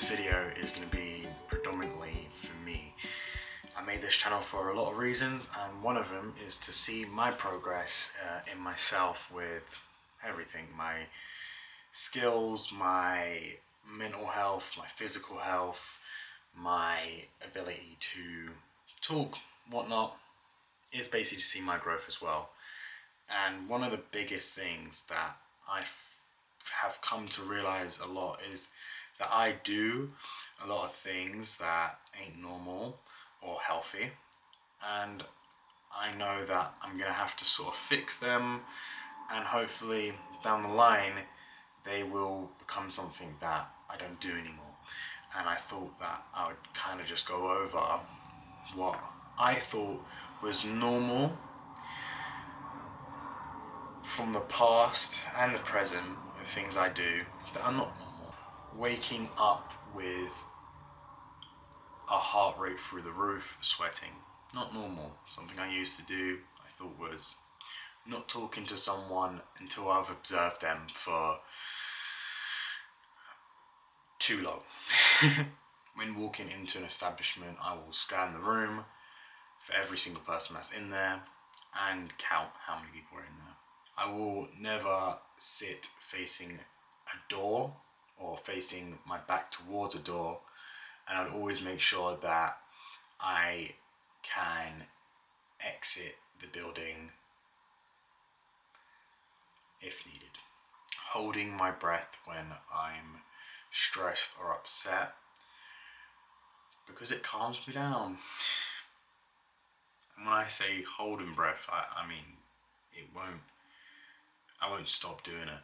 this video is going to be predominantly for me. I made this channel for a lot of reasons, and one of them is to see my progress in myself with everything. My skills, my mental health, my physical health, my ability to talk, whatnot. It's basically to see my growth as well. And one of the biggest things that I have come to realize a lot is that I do a lot of things that ain't normal or healthy, and I know that I'm gonna have to sort of fix them, and hopefully down the line they will become something that I don't do anymore. And I thought that I would kind of just go over what I thought was normal from the past and the present of things I do that are not normal. Waking up with a heart rate through the roof, sweating, not normal. Something I used to do, I thought was not talking to someone until I've observed them for too long. When walking into an establishment, I will scan the room for every single person that's in there and count how many people are in there. I will never sit facing a door or facing my back towards a door, and I'd always make sure that I can exit the building if needed. Holding my breath when I'm stressed or upset, because it calms me down. And when I say holding breath, I mean I won't stop doing it,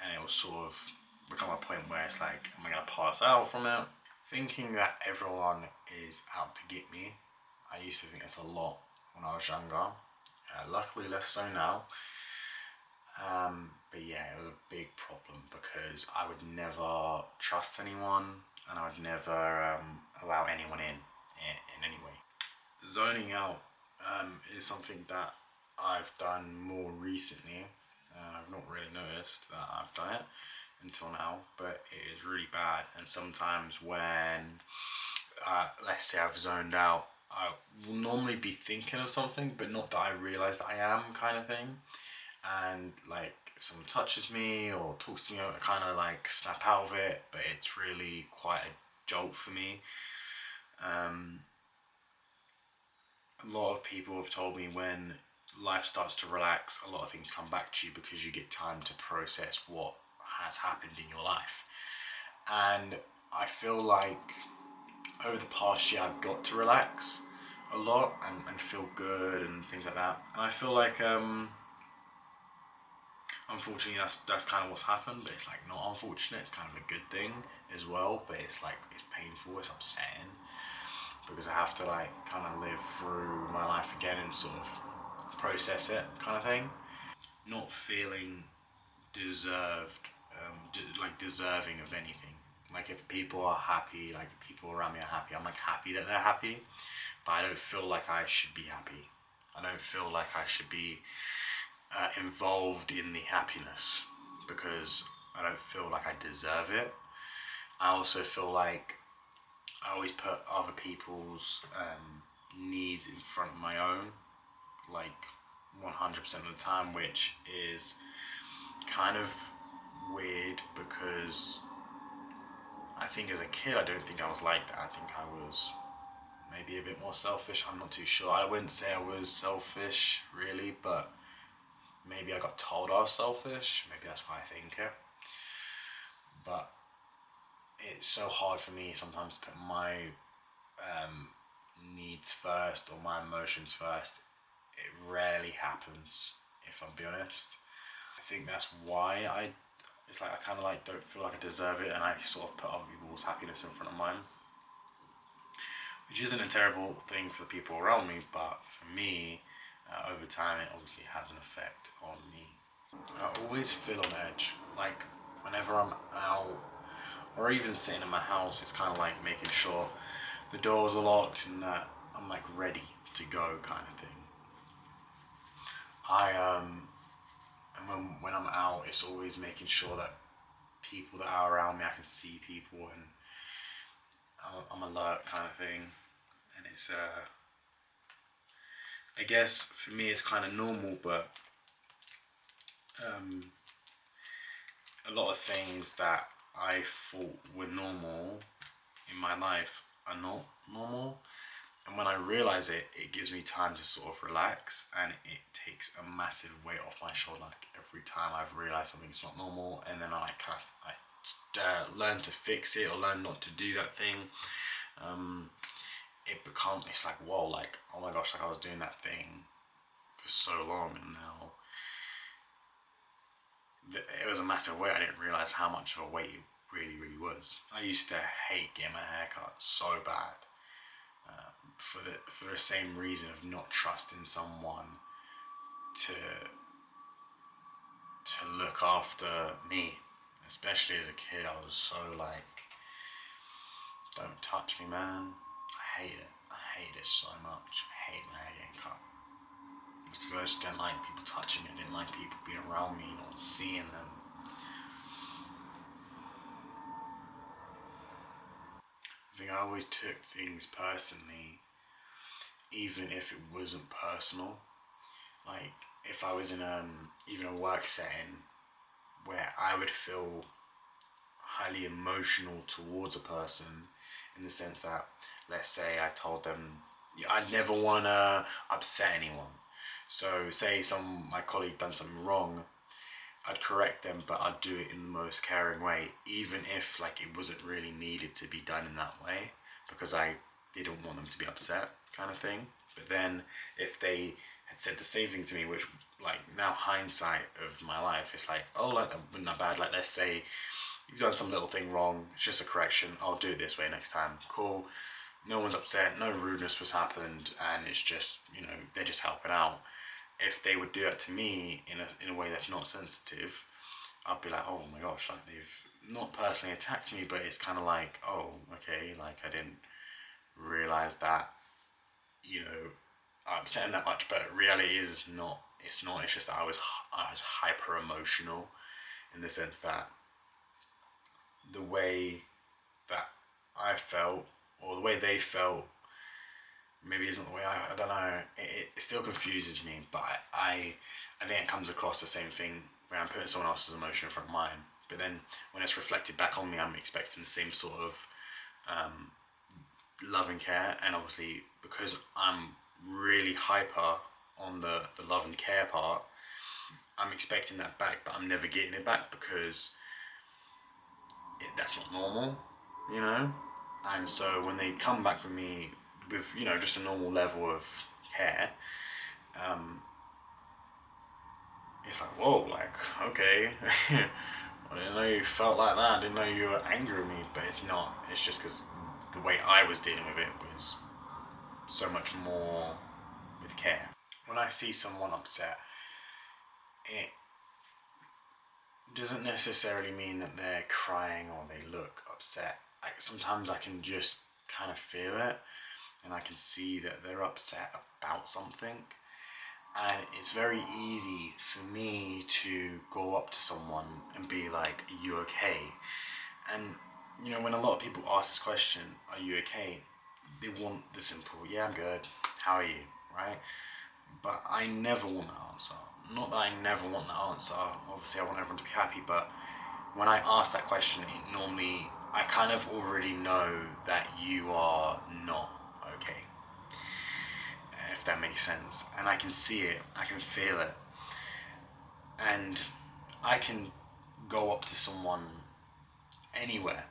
and it will sort of become a point where it's like, am I gonna pass out from it? Thinking that everyone is out to get me. I used to think that's a lot when I was younger. Luckily less so now. But yeah, it was a big problem because I would never trust anyone, and I would never allow anyone in any way. Zoning out is something that I've done more recently. I've not really noticed that I've done it until now, but it is really bad. And sometimes when, let's say I've zoned out, I will normally be thinking of something, but not that I realise that I am, kind of thing. And like, if someone touches me or talks to me, I kind of like snap out of it, but it's really quite a jolt for me. A lot of people have told me when life starts to relax, a lot of things come back to you because you get time to process what has happened in your life. And I feel like over the past year I've got to relax a lot and feel good and things like that. And I feel like unfortunately that's kind of what's happened, but it's like not unfortunate, it's kind of a good thing as well, but it's like, it's painful, it's upsetting, because I have to like kind of live through my life again and sort of process it, kind of thing. Not feeling deserved, deserving of anything. Like if people are happy, like the people around me are happy, I'm like happy that they're happy, but I don't feel like I should be happy. I don't feel like I should be involved in the happiness, because I don't feel like I deserve it. I also feel like I always put other people's needs in front of my own, like 100% of the time, which is kind of weird, because I think as a kid I don't think I was like that. I think I was maybe a bit more selfish. I'm not too sure. I wouldn't say I was selfish really, but maybe I got told I was selfish. Maybe that's why I think it. But it's so hard for me sometimes to put my needs first or my emotions first. It rarely happens, if I'm being honest. I think that's why it's like I kind of like don't feel like I deserve it, and I sort of put other people's happiness in front of mine, which isn't a terrible thing for the people around me, but for me, over time it obviously has an effect on me. I always feel on edge, like whenever I'm out or even sitting in my house, it's kind of like making sure the doors are locked and that I'm like ready to go, kind of thing. And when I'm out, it's always making sure that people that are around me. I can see people, and I'm alert, kind of thing. And it's I guess for me it's kind of normal, but a lot of things that I thought were normal in my life are not normal. And when I realize it, it gives me time to sort of relax, and it takes a massive weight off my shoulder. Like every time I've realized something's not normal, and then I like kind of learn to fix it or learn not to do that thing. It's like, whoa, like, oh my gosh, like I was doing that thing for so long, and now it was a massive weight. I didn't realize how much of a weight it really was. I used to hate getting my hair cut so bad, for the same reason of not trusting someone to look after me. Especially as a kid, I was so like, don't touch me, man. I hate it. I hate it so much. I hate my hair getting cut. It's because I just didn't like people touching me. I didn't like people being around me, seeing them. I think I always took things personally, even if it wasn't personal. Like if I was in even a work setting where I would feel highly emotional towards a person, in the sense that, let's say I told them I'd never want to upset anyone. So say my colleague done something wrong, I'd correct them, but I'd do it in the most caring way, even if like it wasn't really needed to be done in that way, because I didn't want them to be upset, kind of thing. But then if they had said the same thing to me, which like now hindsight of my life, it's like, oh, like that wasn't that bad. Like let's say you've done some little thing wrong, it's just a correction, I'll do it this way next time. Cool. No one's upset, no rudeness was happened, and it's just, they're just helping out. If they would do that to me in a way that's not sensitive, I'd be like, oh my gosh, like they've not personally attacked me, but it's kind of like, oh, okay, like I didn't realize that, I'm upset that much. But reality is not. It's not. It's just that I was hyper emotional, in the sense that the way that I felt, or the way they felt, maybe isn't the way I don't know. It still confuses me, but I think it comes across the same thing when I'm putting someone else's emotion in front of mine. But then when it's reflected back on me, I'm expecting the same sort of love and care. And obviously, because I'm really hyper on the love and care part, I'm expecting that back, but I'm never getting it back because that's not normal, And so when they come back with me with, just a normal level of care, it's like, whoa, like, okay. I didn't know you felt like that. I didn't know you were angry with me, but it's not. It's just because the way I was dealing with it was so much more with care. When I see someone upset, it doesn't necessarily mean that they're crying or they look upset. Sometimes I can just kind of feel it, and I can see that they're upset about something. And it's very easy for me to go up to someone and be like, are you okay? And, when a lot of people ask this question, are you okay? They want the simple, yeah, I'm good. How are you? Right? But I never want that answer. Not that I never want that answer. Obviously, I want everyone to be happy, but when I ask that question, I kind of already know that you are not okay. If that makes sense. And I can see it, I can feel it. And I can go up to someone anywhere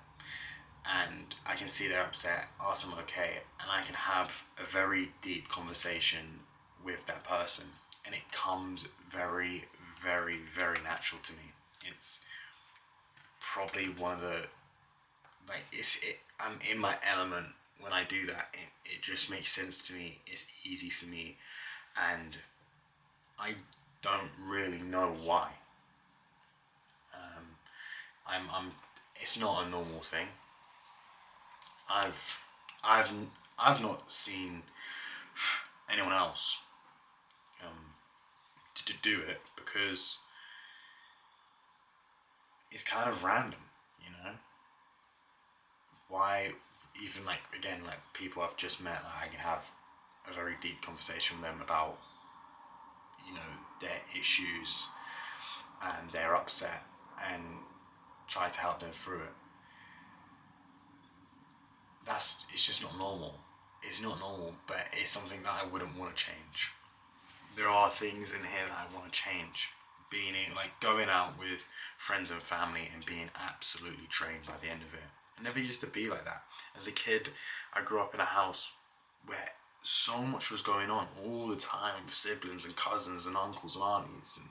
and I can see they're upset, ask them okay, and I can have a very deep conversation with that person. And it comes very, very, very natural to me. It's probably one of the, I'm in my element when I do that. It just makes sense to me. It's easy for me, and I don't really know why. It's not a normal thing. I've not seen anyone else to do it, because it's kind of random. Why, even like, again, like people I've just met, like I can have a very deep conversation with them about, you know, their issues and their upset, and try to help them through it. It's just not normal. It's not normal, but it's something that I wouldn't want to change. There are things in here that I want to change. Being in, like going out with friends and family and being absolutely drained by the end of it. I never used to be like that. As a kid, I grew up in a house where so much was going on all the time with siblings and cousins and uncles and aunties and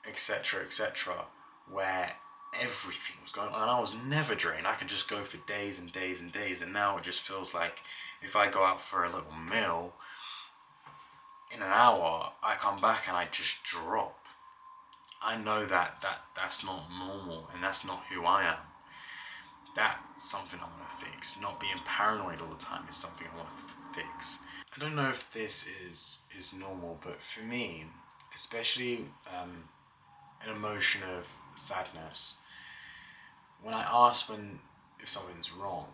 etc. etc. where everything was going on and I was never drained. I could just go for days and days and days, and now it just feels like if I go out for a little meal, in an hour I come back and I just drop. I know that's not normal and that's not who I am. That's something I want to fix. Not being paranoid all the time is something I want to fix. I don't know if this is normal, but for me, especially an emotion of sadness, when I ask if something's wrong,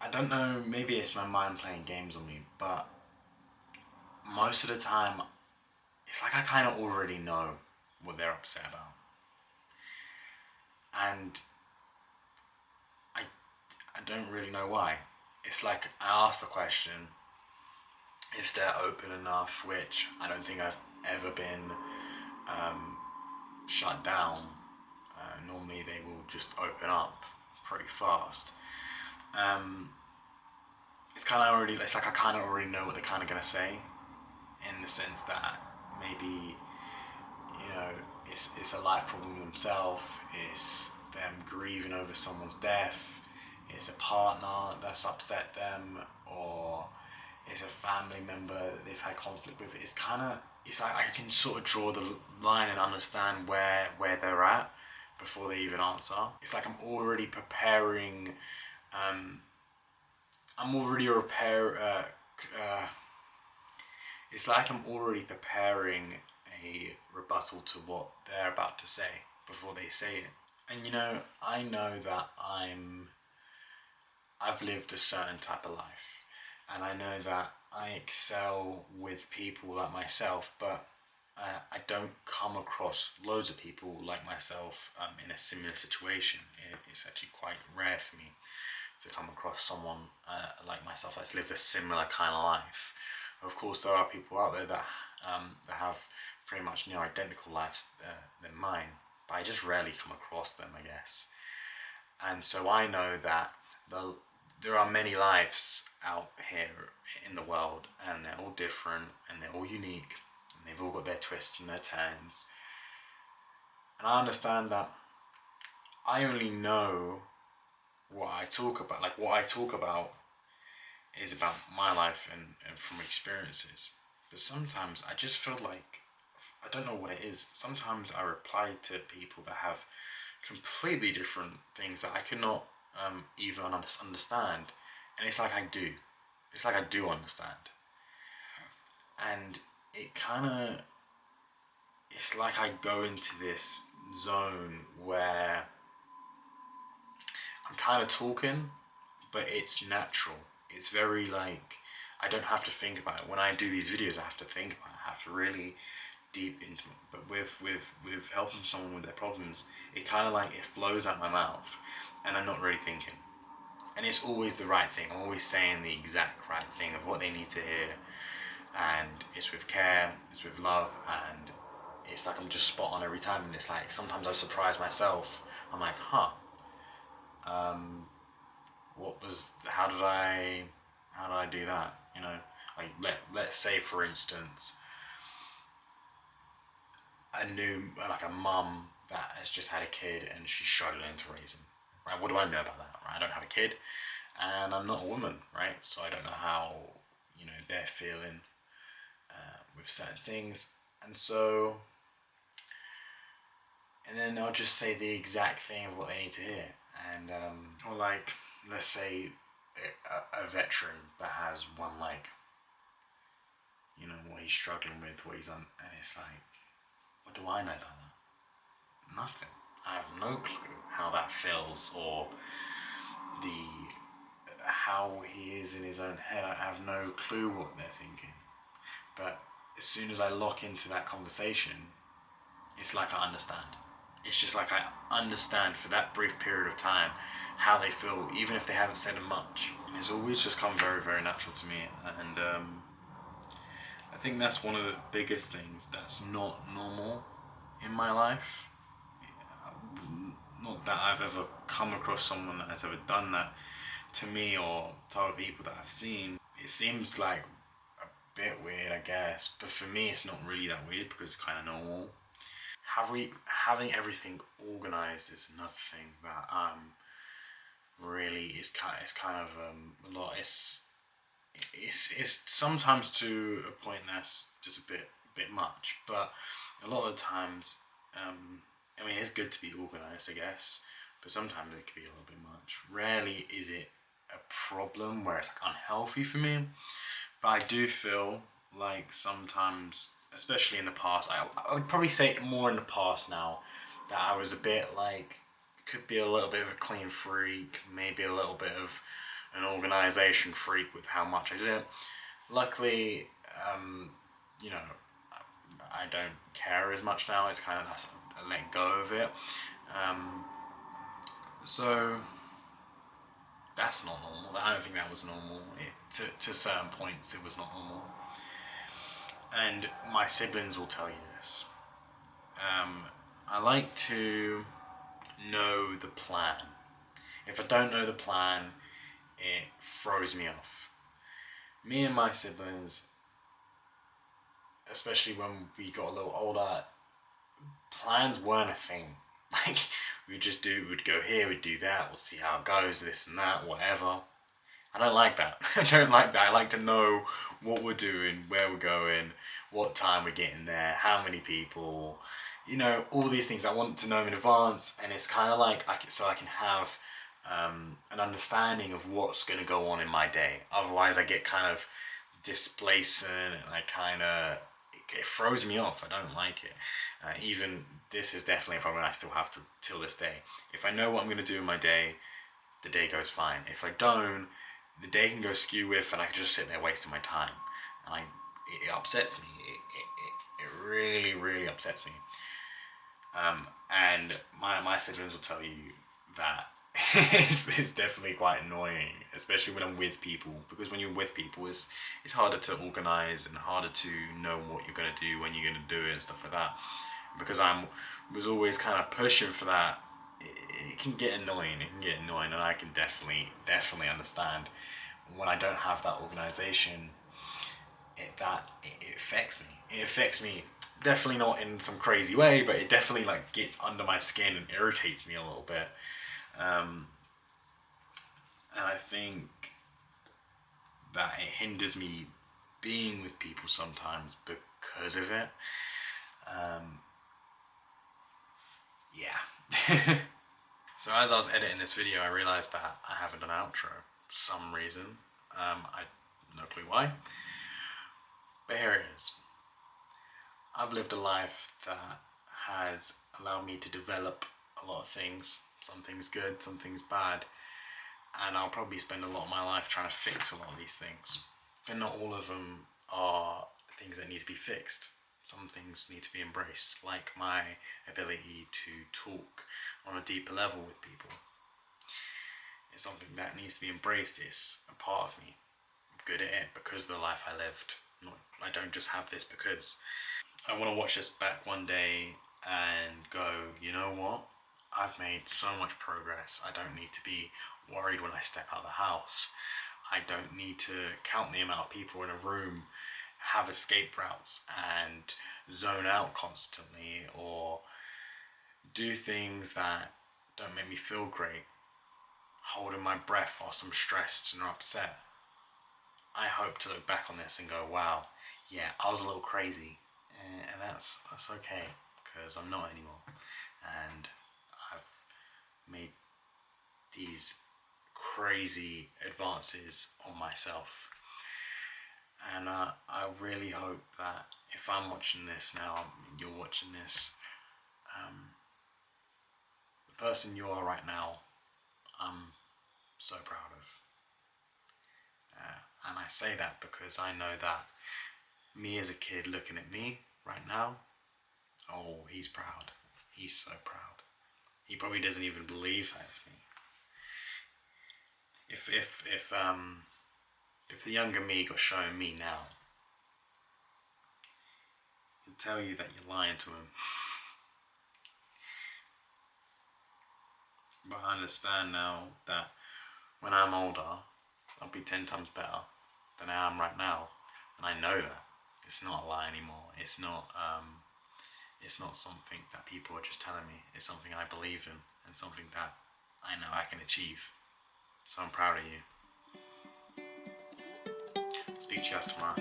I don't know, maybe it's my mind playing games on me, but most of the time it's like I kind of already know what they're upset about. And I don't really know why. It's like I ask the question, if they're open enough, which I don't think I've ever been shut down. Normally they will just open up pretty fast. It's like I kind of already know what they're kind of gonna say, in the sense that maybe, you know, it's a life problem themselves. It's them grieving over someone's death. It's a partner that's upset them, or it's a family member that they've had conflict with. It's like I can sort of draw the line and understand where they're at before they even answer. It's like I'm already preparing. It's like I'm already preparing a rebuttal to what they're about to say before they say it. And you know, I know that I've lived a certain type of life, and I know that I excel with people like myself, but I don't come across loads of people like myself in a similar situation. It's actually quite rare for me to come across someone like myself that's lived a similar kind of life. Of course, there are people out there that have pretty much near identical lives than mine, but I just rarely come across them, I guess. And so I know that there are many lives out here in the world, and they're all different, and they're all unique, and they've all got their twists and their turns. And I understand that I only know what I talk about. Like, what I talk about is about my life and from experiences. But sometimes I just feel like, I don't know what it is. Sometimes I reply to people that have completely different things that I could not even understand. And it's like I do. It's like I do understand. And it's like I go into this zone where I'm kind of talking, but it's natural. It's very like, I don't have to think about it. When I do these videos, I have to think about it. I have to really deep into it. But with helping someone with their problems, it kind of like, it flows out my mouth, and I'm not really thinking. And it's always the right thing. I'm always saying the exact right thing of what they need to hear. And it's with care, it's with love, and it's like I'm just spot on every time. And it's like, sometimes I surprise myself. I'm like, how did I do that? You know, like let's say for instance, a mum that has just had a kid and she's struggling to raise him. Right? What do I know about that? Right? I don't have a kid, and I'm not a woman, right? So I don't know how, you know, they're feeling with certain things, and then I'll just say the exact thing of what they need to hear, and or like, let's say a veteran that has one leg, you know, what he's struggling with, what he's on, and it's like, what do I know about that? Nothing. I have no clue how that feels, or how he is in his own head. I have no clue what they're thinking. But as soon as I lock into that conversation, it's like I understand. It's just like I understand for that brief period of time how they feel, even if they haven't said much. And it's always just come very, very natural to me. And I think that's one of the biggest things that's not normal in my life. Not that I've ever come across someone that has ever done that to me or to other people that I've seen. It seems like a bit weird, I guess, but for me it's not really that weird because it's kind of normal. Having everything organized is another thing that really is kind of a lot. It's sometimes to a point that's just a bit much, but a lot of the times, I mean, it's good to be organized, I guess, but sometimes it can be a little bit much. Rarely is it a problem where it's like unhealthy for me, but I do feel like sometimes, especially in the past, I would probably say more in the past now, that I was a bit like, could be a little bit of a clean freak, maybe a little bit of an organization freak with how much I did it. Luckily, you know, I don't care as much now. It's kind of nice to let go of it. So that's not normal. I don't think that was normal. To certain points, it was not normal. And my siblings will tell you this. I like to know the plan. If I don't know the plan, it throws me off. Me and my siblings, especially when we got a little older, plans weren't a thing. Like, we'd go here, we'd do that, we'll see how it goes, this and that, whatever. I don't like that. I don't like that. I like to know what we're doing, where we're going, what time we're getting there, how many people, you know, all these things. I want to know in advance, and it's kind of like, so I can have an understanding of what's going to go on in my day. Otherwise, I get kind of displacent, and it throws me off. I don't like it. Even this is definitely a problem I still have to till this day. If I know what I'm going to do in my day, the day goes fine. If I don't, the day can go skew with, and I can just sit there wasting my time. And it upsets me. It really, really upsets me. And my siblings will tell you that it's definitely quite annoying, especially when I'm with people, because when you're with people, it's harder to organize and harder to know what you're going to do, when you're going to do it, and stuff like that. Because was always kind of pushing for that, it can get annoying. And I can definitely understand when I don't have that organization. It affects me. It affects me, definitely not in some crazy way, but it definitely like gets under my skin and irritates me a little bit. And I think that it hinders me being with people sometimes because of it. Yeah. So as I was editing this video, I realised that I haven't done an outro for some reason. I no clue why. But here it is. I've lived a life that has allowed me to develop a lot of things. Some things good, some things bad. And I'll probably spend a lot of my life trying to fix a lot of these things. But not all of them are things that need to be fixed. Some things need to be embraced, like my ability to talk on a deeper level with people. It's something that needs to be embraced. It's a part of me. I'm good at it because of the life I lived. I don't just have this because. I want to watch this back one day and go, you know what? I've made so much progress. I don't need to be worried when I step out of the house. I don't need to count the amount of people in a room, have escape routes, and zone out constantly, or do things that don't make me feel great, holding my breath whilst I'm stressed and upset. I hope to look back on this and go, wow, yeah, I was a little crazy, and that's okay, because I'm not anymore, and I've made these crazy advances on myself. And I really hope that if I'm watching this now, you're watching this, the person you are right now, I'm so proud of. And I say that because I know that me as a kid looking at me right now, oh, he's proud. He's so proud. He probably doesn't even believe that it's me. If the younger me got shown me now, he'd tell you that you're lying to him. But I understand now that when I'm older, I'll be 10 times better than I am right now, and I know that it's not a lie anymore. It's not something that people are just telling me. It's something I believe in, and something that I know I can achieve. So I'm proud of you. Speak to you guys tomorrow.